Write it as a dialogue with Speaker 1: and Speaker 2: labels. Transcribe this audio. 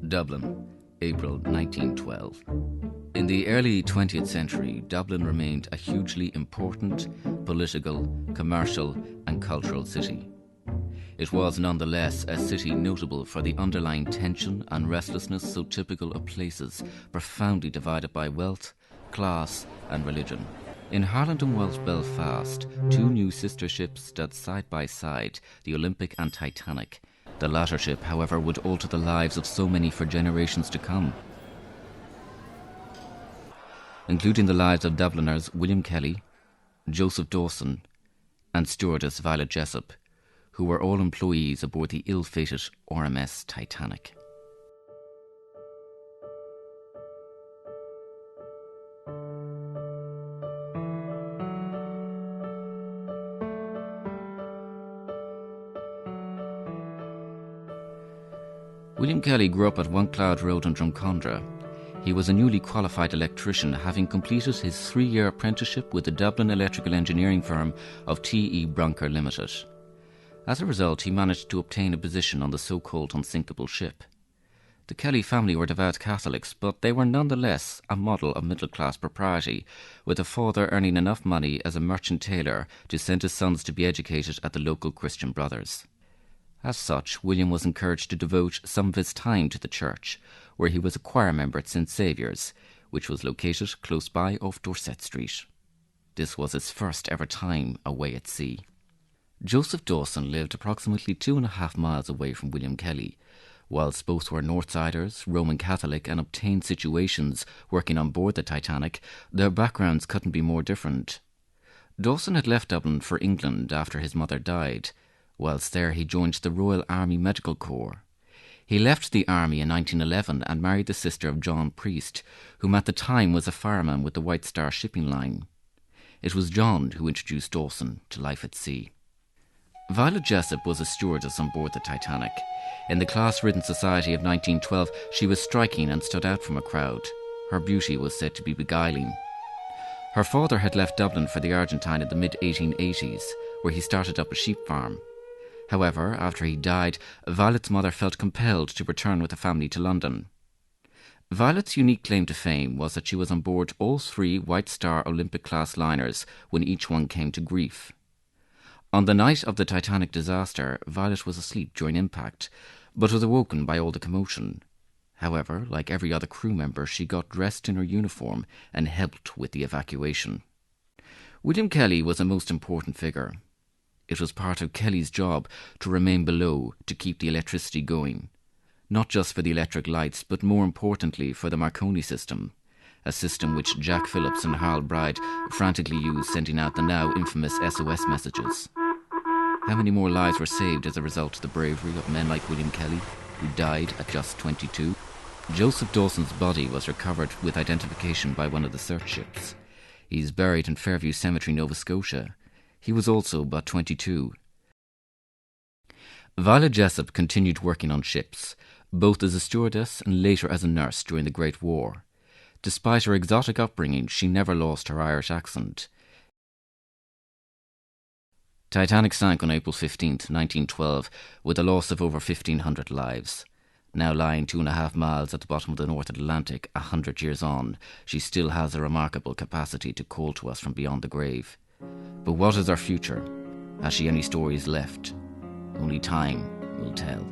Speaker 1: Dublin, April 1912. In the early 20th century, Dublin remained a hugely important political, commercial and cultural city. It was nonetheless a city notable for the underlying tension and restlessness so typical of places profoundly divided by wealth, class and religion. In Harland and Welsh Belfast, two new sister ships stood side by side, the Olympic and Titanic. The latter ship, however, would alter the lives of so many for generations to come, including the lives of Dubliners William Kelly, Joseph Dawson and stewardess Violet Jessop, who were all employees aboard the ill-fated RMS Titanic. William Kelly grew up at One Cloud Road in Drumcondra. He was a newly qualified electrician, having completed his 3-year apprenticeship with the Dublin electrical engineering firm of T.E. Bronker Limited. As a result, he managed to obtain a position on the so-called unsinkable ship. The Kelly family were devout Catholics, but they were nonetheless a model of middle-class propriety, with the father earning enough money as a merchant tailor to send his sons to be educated at the local Christian Brothers. As such, William was encouraged to devote some of his time to the church, where he was a choir member at St. Saviour's, which was located close by off Dorset Street. This was his first ever time away at sea. Joseph Dawson lived approximately 2.5 miles away from William Kelly. Whilst both were Northsiders, Roman Catholic and obtained situations working on board the Titanic, their backgrounds couldn't be more different. Dawson had left Dublin for England after his mother died. Whilst there, he joined the Royal Army Medical Corps. He left the army in 1911 and married the sister of John Priest, whom at the time was a fireman with the White Star shipping line. It was John who introduced Dawson to life at sea. Violet Jessop was a stewardess on board the Titanic. In the class-ridden society of 1912, she was striking and stood out from a crowd. Her beauty was said to be beguiling. Her father had left Dublin for the Argentine in the mid-1880s, where he started up a sheep farm. However, after he died, Violet's mother felt compelled to return with the family to London. Violet's unique claim to fame was that she was on board all 3 White Star Olympic-class liners when each one came to grief. On the night of the Titanic disaster, Violet was asleep during impact, but was awoken by all the commotion. However, like every other crew member, she got dressed in her uniform and helped with the evacuation. William Kelly was a most important figure. It was part of Kelly's job to remain below to keep the electricity going, not just for the electric lights, but more importantly for the Marconi system, a system which Jack Phillips and Harold Bride frantically used, sending out the now infamous SOS messages. How many more lives were saved as a result of the bravery of men like William Kelly, who died at just 22? Joseph Dawson's body was recovered with identification by one of the search ships. He is buried in Fairview Cemetery, Nova Scotia. He was also but 22. Violet Jessop continued working on ships, both as a stewardess and later as a nurse during the Great War. Despite her exotic upbringing, she never lost her Irish accent. Titanic sank on April 15, 1912, with a loss of over 1,500 lives. Now lying 2.5 miles at the bottom of the North Atlantic, 100 years on, she still has a remarkable capacity to call to us from beyond the grave. But what is her future? Has she any stories left? Only time will tell.